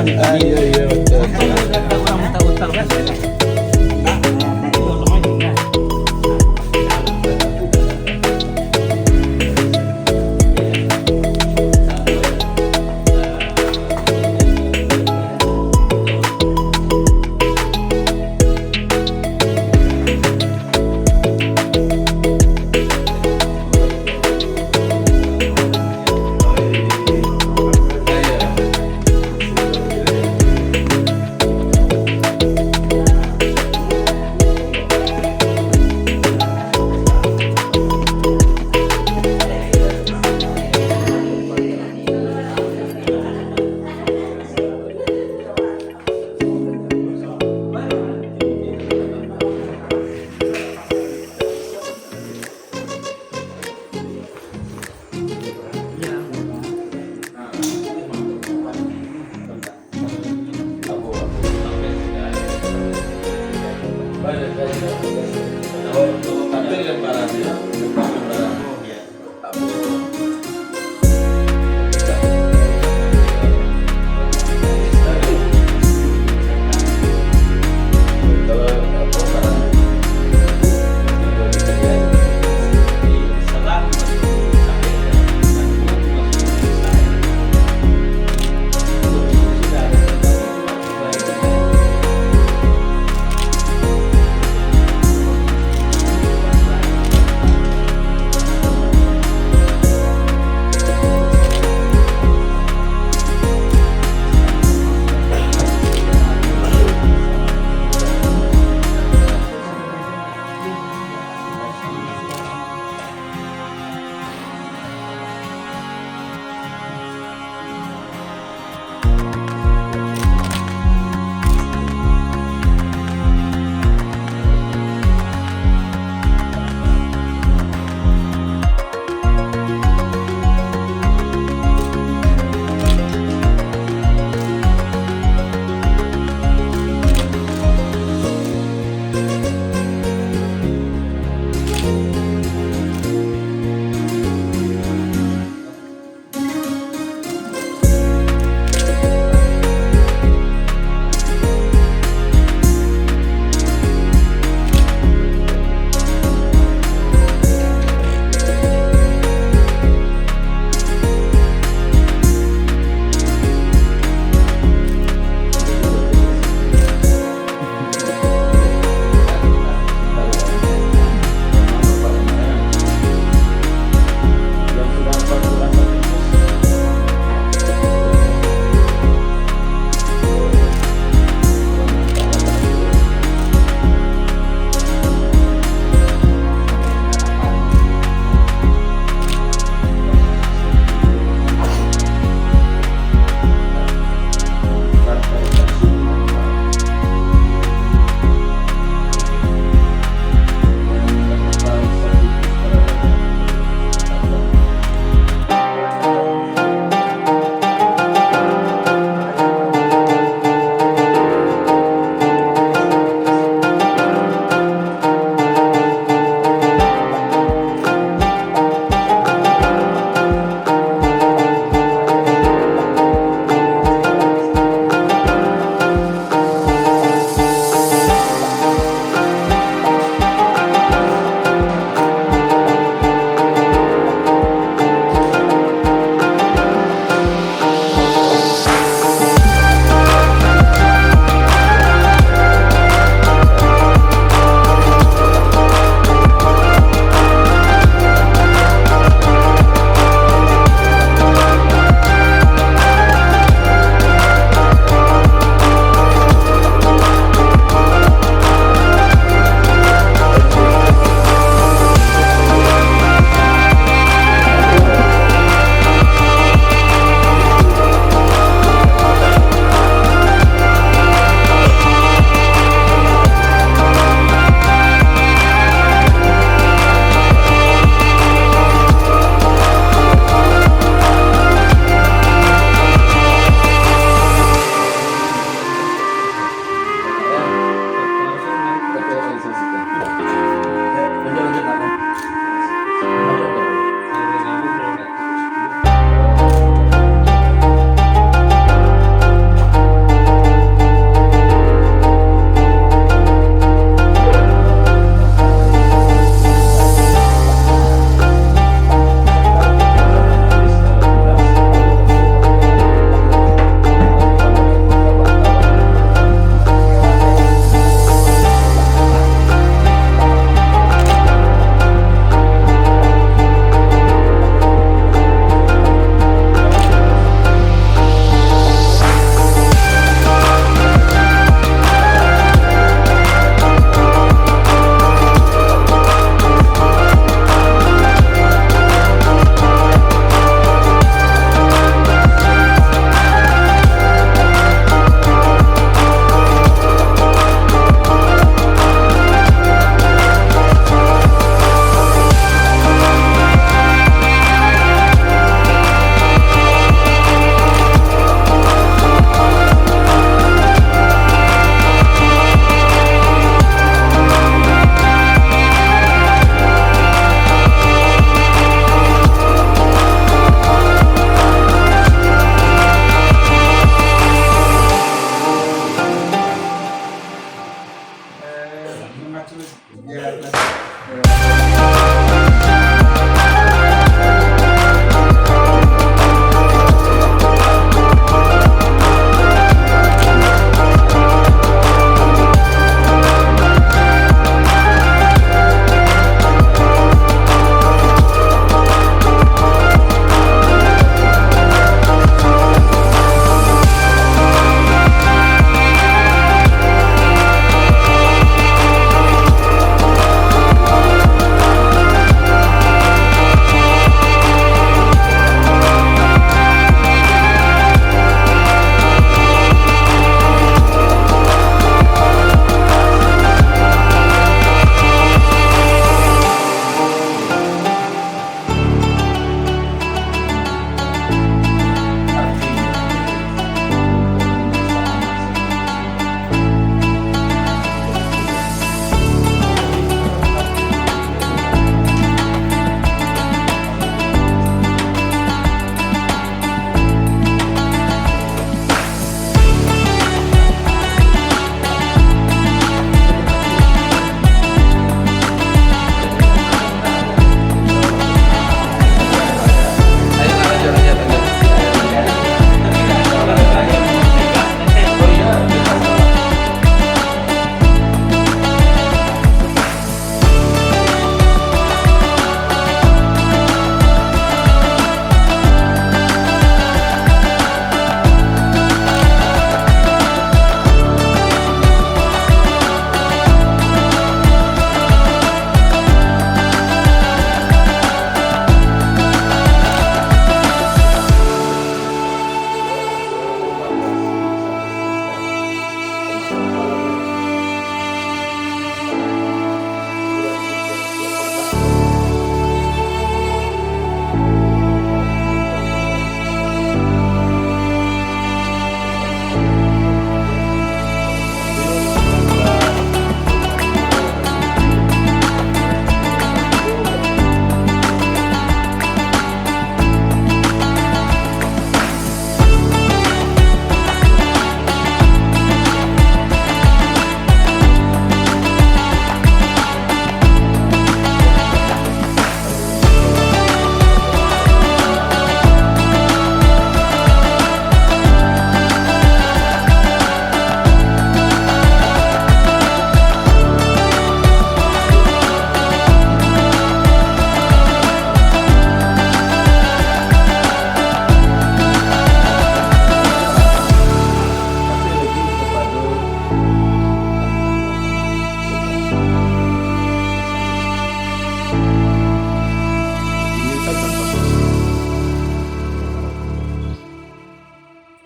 Iya iya betul. Untung udah ada orang minta utang kan.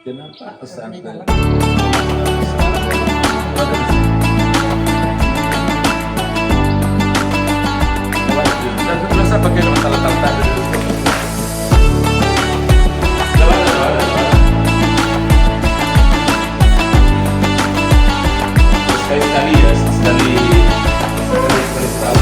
Kenapa pesantren? Dan terasa pakai masalah tentang sekali ya, sekali tahu.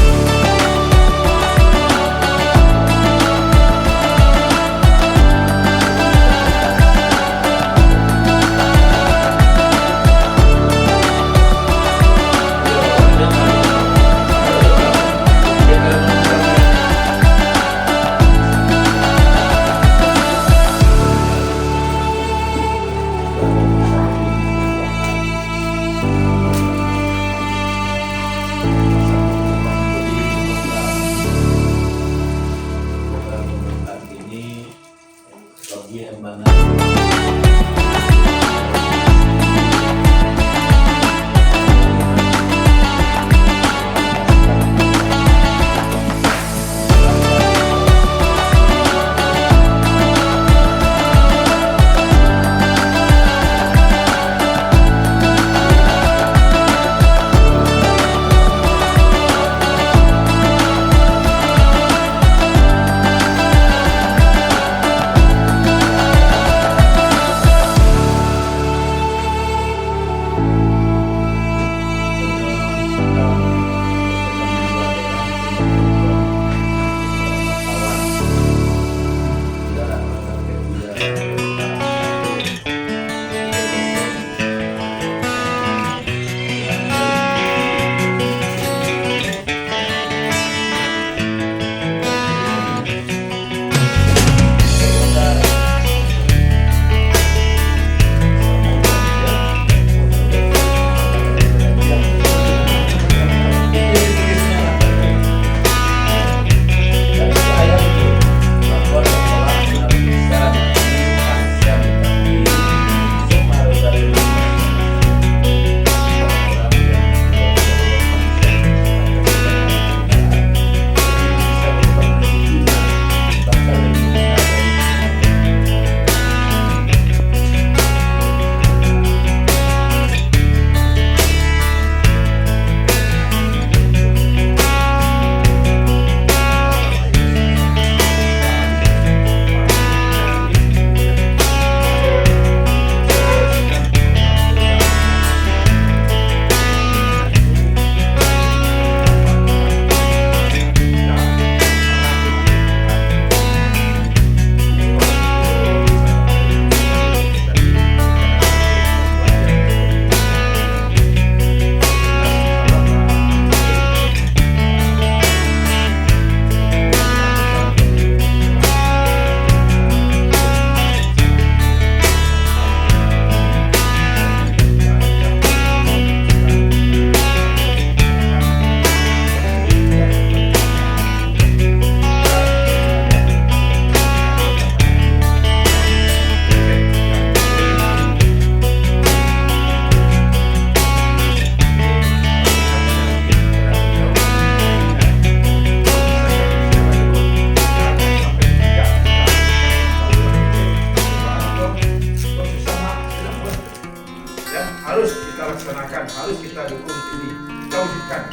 Harus kita laksanakan, harus kita dukung ini, kita wujudkan,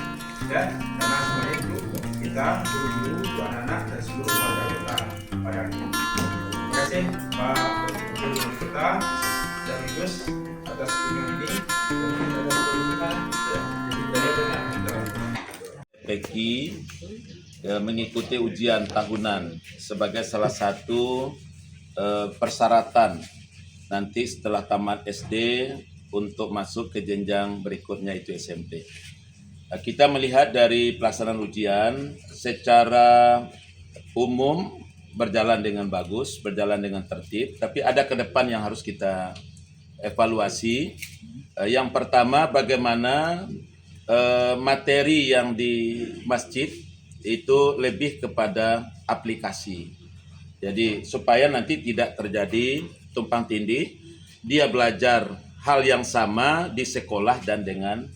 ya, karena semuanya itu kita guru-guru, anak-anak dan seluruh warga kita pada hari ini. Terima kasih Pak Gubernur kita dan Gus atas kunjungan ini. Peki mengikuti ujian tahunan sebagai salah satu persyaratan nanti setelah tamat SD untuk masuk ke jenjang berikutnya itu SMP. Kita melihat dari pelaksanaan ujian secara umum berjalan dengan bagus, berjalan dengan tertib, tapi ada ke depan yang harus kita evaluasi. Yang pertama, bagaimana materi yang di masjid itu lebih kepada aplikasi. Jadi supaya nanti tidak terjadi tumpang tindih, dia belajar hal yang sama di sekolah dan dengan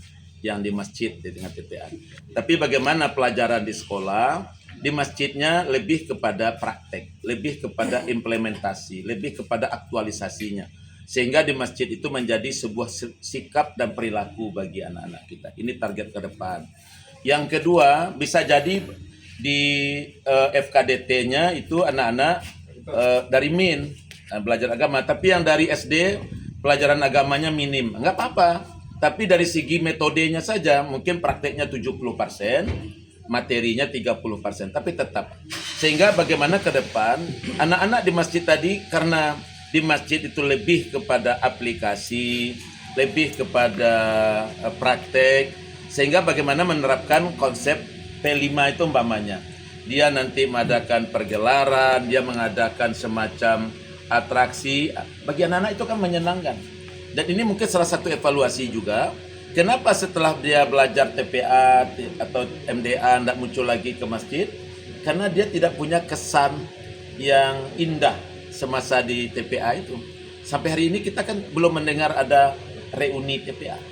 yang di masjid dengan TTA. Tapi bagaimana pelajaran di sekolah, di masjidnya lebih kepada praktek, lebih kepada implementasi, lebih kepada aktualisasinya. sehingga di masjid itu menjadi sebuah sikap dan perilaku bagi anak-anak kita. Ini target ke depan. Yang kedua, bisa jadi di FKDT-nya itu anak-anak dari MIN belajar agama, tapi yang dari SD pelajaran agamanya minim. Enggak apa-apa, tapi dari segi metodenya saja mungkin prakteknya 70%, materinya 30%, tapi tetap. Sehingga bagaimana ke depan anak-anak di masjid tadi, karena di masjid itu lebih kepada aplikasi, lebih kepada praktek, sehingga bagaimana menerapkan konsep P5 itu umpamanya. Dia nanti mengadakan pergelaran, dia mengadakan semacam atraksi. Bagi anak-anak itu kan menyenangkan. Dan ini mungkin salah satu evaluasi juga. Kenapa setelah dia belajar TPA atau MDA tidak muncul lagi ke masjid? Karena dia tidak punya kesan yang indah semasa di TPA itu. Sampai hari ini kita kan belum mendengar ada reuni TPA.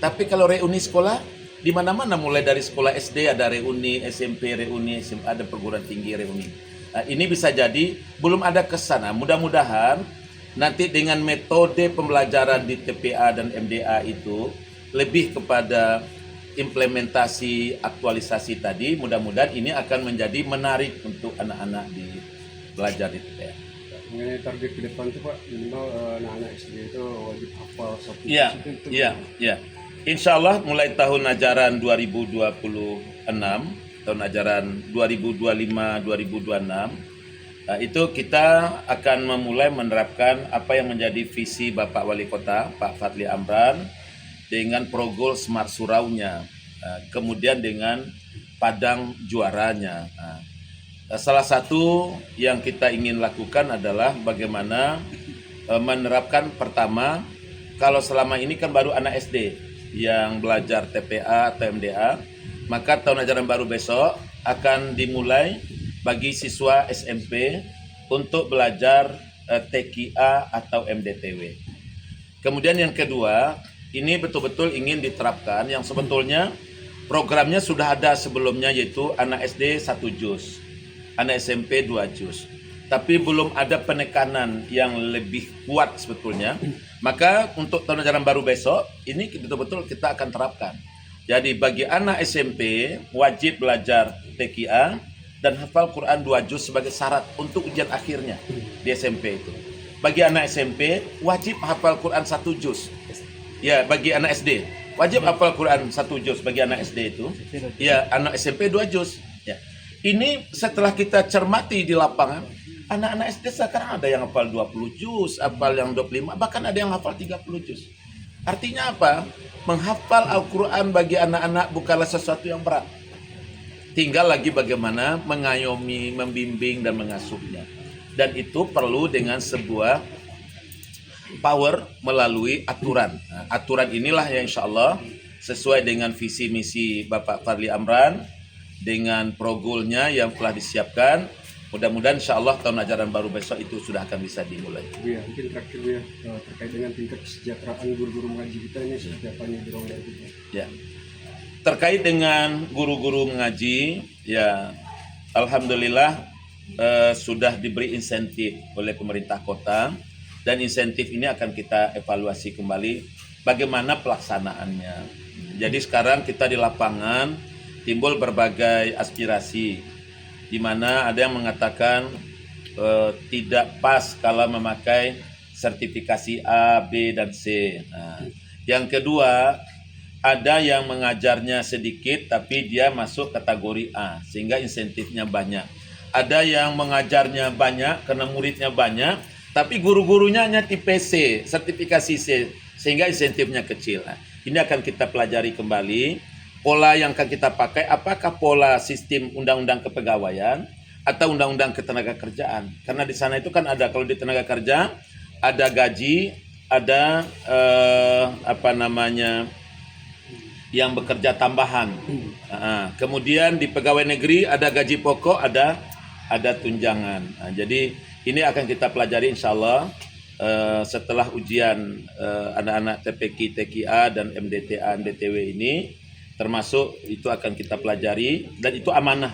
Tapi kalau reuni sekolah, di mana-mana mulai dari sekolah SD ada reuni, SMP reuni, SMA ada perguruan tinggi reuni. Nah, ini bisa jadi belum ada kesan. Nah, mudah-mudahan nanti dengan metode pembelajaran di TPA dan MDA itu lebih kepada implementasi aktualisasi tadi, mudah-mudahan ini akan menjadi menarik untuk anak-anak di belajar di TPA. Mengenai target ke depan itu Pak, minimal anak-anak SD itu wajib hafal satu Iya, iya. Insya Allah mulai tahun ajaran 2026, tahun ajaran 2025-2026, itu kita akan memulai menerapkan apa yang menjadi visi Bapak Wali Kota, Pak Fadli Amran, dengan Progol Smart Suraunya, kemudian dengan Padang Juaranya. Salah satu yang kita ingin lakukan adalah bagaimana menerapkan pertama, kalau selama ini kan baru anak SD yang belajar TPA atau MDA, maka tahun ajaran baru besok akan dimulai bagi siswa SMP untuk belajar TKA atau MDTW. Kemudian yang kedua, ini betul-betul ingin diterapkan yang sebetulnya programnya sudah ada sebelumnya, yaitu anak SD 1 juz, anak SMP 2 juz. Tapi belum ada penekanan yang lebih kuat sebetulnya. Maka untuk tahun ajaran baru besok, ini betul-betul kita akan terapkan. Jadi bagi anak SMP wajib belajar TKA dan hafal Quran 2 juz sebagai syarat untuk ujian akhirnya di SMP itu. Bagi anak SMP wajib hafal Quran 1 juz. Ya, bagi anak SD wajib hafal Quran 1 juz bagi anak SD itu. Ya, anak SMP 2 juz. Ya. Ini setelah kita cermati di lapangan, anak-anak SD sekarang ada yang hafal 20 juz, hafal yang 25, bahkan ada yang hafal 30 juz. Artinya apa? Menghafal Al-Quran bagi anak-anak bukanlah sesuatu yang berat. Tinggal lagi bagaimana mengayomi, membimbing, dan mengasuhnya. Dan itu perlu dengan sebuah power melalui aturan. Nah, aturan inilah yang insya Allah sesuai dengan visi misi Bapak Fadli Amran, dengan progolnya yang telah disiapkan. Mudah-mudahan insya Allah tahun ajaran baru besok itu sudah akan bisa dimulai. Ya, mungkin terakhir ya, terkait dengan tingkat kesejahteraan guru-guru mengaji kita ini seperti apa nih dorong dari kita? Ya, terkait dengan guru-guru mengaji, ya alhamdulillah sudah diberi insentif oleh pemerintah kota, dan insentif ini akan kita evaluasi kembali bagaimana pelaksanaannya. Jadi sekarang kita di lapangan timbul berbagai aspirasi, di mana ada yang mengatakan tidak pas kalau memakai sertifikasi A, B, dan C. Nah, yang kedua, ada yang mengajarnya sedikit tapi dia masuk kategori A sehingga insentifnya banyak. Ada yang mengajarnya banyak karena muridnya banyak tapi guru-gurunya hanya tipe C, sertifikasi C, sehingga insentifnya kecil. Nah, ini akan kita pelajari kembali. Pola yang akan kita pakai, apakah pola sistem undang-undang kepegawaian atau undang-undang ketenaga kerjaan? Karena di sana itu kan ada, kalau di tenaga kerja ada gaji, ada yang bekerja tambahan. Kemudian di pegawai negeri ada gaji pokok, ada tunjangan. Nah, jadi ini akan kita pelajari insya Allah setelah ujian anak-anak TPQ, TKA, dan MDTA, MDTW ini. Termasuk itu akan kita pelajari, dan itu amanah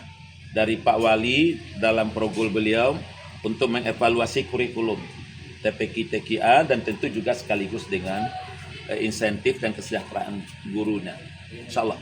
dari Pak Wali dalam progol beliau untuk mengevaluasi kurikulum TPQ-TQA dan tentu juga sekaligus dengan insentif dan kesejahteraan gurunya. Insyaallah.